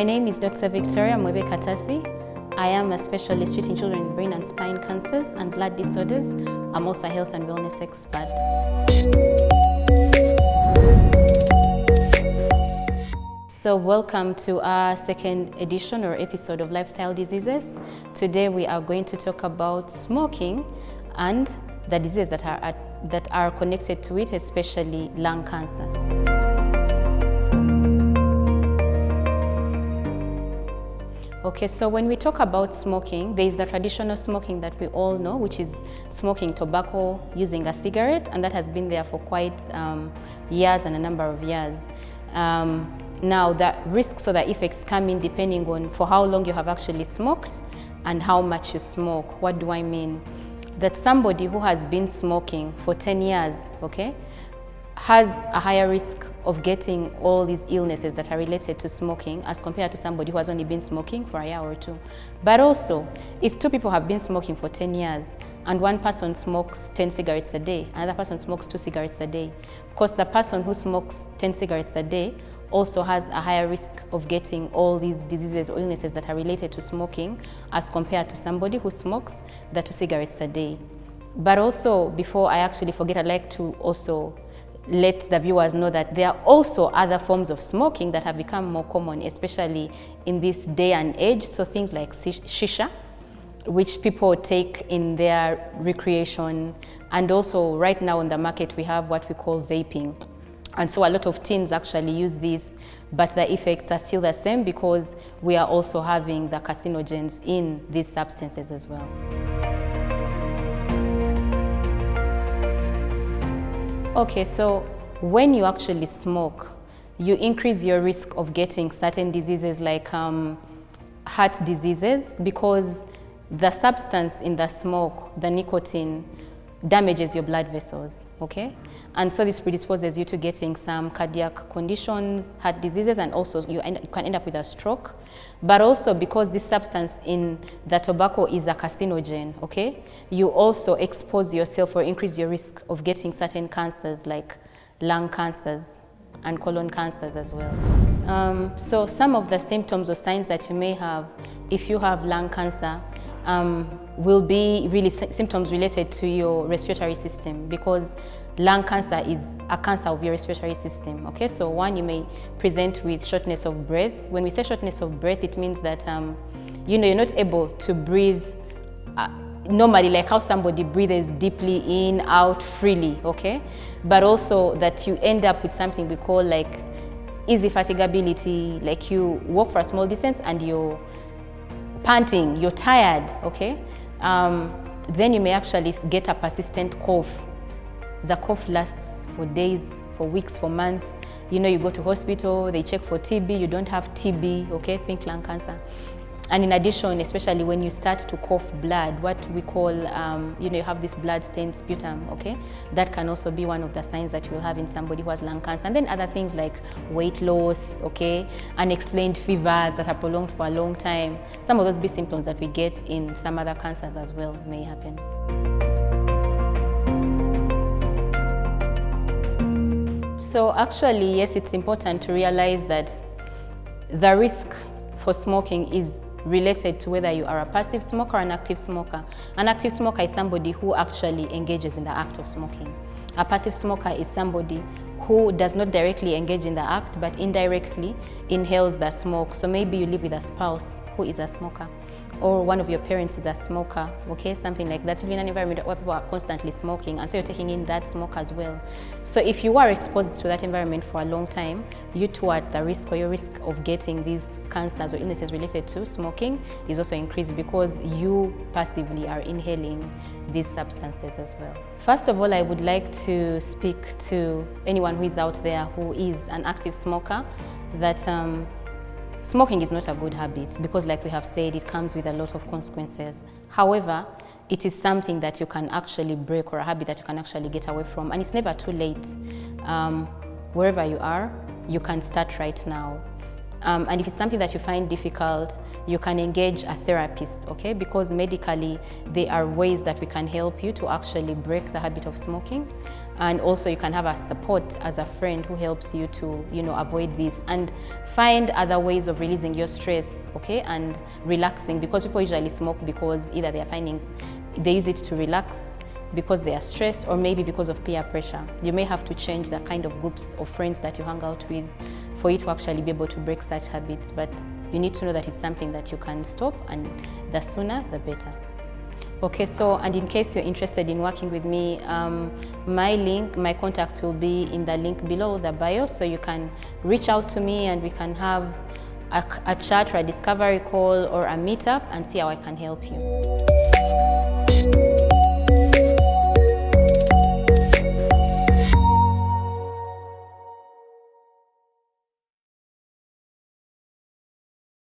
My name is Dr. Victoria Katasi. I am a specialist treating children with brain and spine cancers and blood disorders. I'm also a health and wellness expert. So welcome to our second edition or episode of Lifestyle Diseases. Today we are going to talk about smoking and the diseases that are connected to it, especially lung cancer. Okay, so when we talk about smoking, there is the traditional smoking that we all know, which is smoking tobacco using a cigarette, and that has been there for quite years and a number of years. Now, the risks or the effects come in depending on for how long you have actually smoked and how much you smoke. What do I mean? That somebody who has been smoking for 10 years, okay, has a higher risk of getting all these illnesses that are related to smoking as compared to somebody who has only been smoking for a year or two. But also, if two people have been smoking for 10 years and one person smokes 10 cigarettes a day, another person smokes 2 cigarettes a day, because the person who smokes 10 cigarettes a day also has a higher risk of getting all these diseases or illnesses that are related to smoking as compared to somebody who smokes the 2 cigarettes a day. But also, before I actually forget, I'd like to also let the viewers know that there are also other forms of smoking that have become more common, especially in this day and age. So things like shisha, which people take in their recreation. And also right now in the market, we have what we call vaping. And so a lot of teens actually use these, but the effects are still the same because we are also having the carcinogens in these substances as well. Okay, so when you actually smoke, you increase your risk of getting certain diseases like heart diseases because the substance in the smoke, the nicotine, damages your blood vessels, okay? And so this predisposes you to getting some cardiac conditions, heart diseases, and also you can end up with a stroke. But also because this substance in the tobacco is a carcinogen, okay? You also expose yourself or increase your risk of getting certain cancers like lung cancers and colon cancers as well. So some of the symptoms or signs that you may have if you have lung cancer will be really symptoms related to your respiratory system because lung cancer is a cancer of your respiratory system, okay? So one, you may present with shortness of breath. When we say shortness of breath, it means that, you're not able to breathe normally, like how somebody breathes deeply in, out, freely, okay? But also that you end up with something we call like easy fatigability, like you walk for a small distance and you're panting, you're tired, okay? Then you may actually get a persistent cough. The cough lasts for days, for weeks, for months. You go to hospital, they check for TB, you don't have TB, okay? Think lung cancer. And in addition, especially when you start to cough blood, what we call, you have this blood-stained sputum, okay? That can also be one of the signs that you will have in somebody who has lung cancer. And then other things like weight loss, okay? Unexplained fevers that are prolonged for a long time. Some of those big symptoms that we get in some other cancers as well may happen. So actually, yes, it's important to realize that the risk for smoking is related to whether you are a passive smoker or an active smoker. An active smoker is somebody who actually engages in the act of smoking. A passive smoker is somebody who does not directly engage in the act, but indirectly inhales the smoke. So maybe you live with a spouse who is a smoker, or one of your parents is a smoker, okay, something like that. You live in an environment where people are constantly smoking, and so you're taking in that smoke as well. So if you are exposed to that environment for a long time, you too are at the risk, or your risk of getting these cancers or illnesses related to smoking is also increased because you passively are inhaling these substances as well. First of all, I would like to speak to anyone who is out there who is an active smoker that smoking is not a good habit because, like we have said, it comes with a lot of consequences. However, it is something that you can actually break or a habit that you can actually get away from, and it's never too late. Wherever you are, you can start right now. And if it's something that you find difficult, you can engage a therapist, okay? Because medically, there are ways that we can help you to actually break the habit of smoking. And also you can have a support as a friend who helps you to, avoid this and find other ways of releasing your stress, okay? And relaxing, because people usually smoke because either they use it to relax, because they are stressed, or maybe because of peer pressure. You may have to change the kind of groups of friends that you hang out with for you to actually be able to break such habits. But you need to know that it's something that you can stop, and the sooner, the better. Okay, so, and in case you're interested in working with me, my contacts will be in the link below the bio, so you can reach out to me and we can have a chat or a discovery call or a meetup and see how I can help you.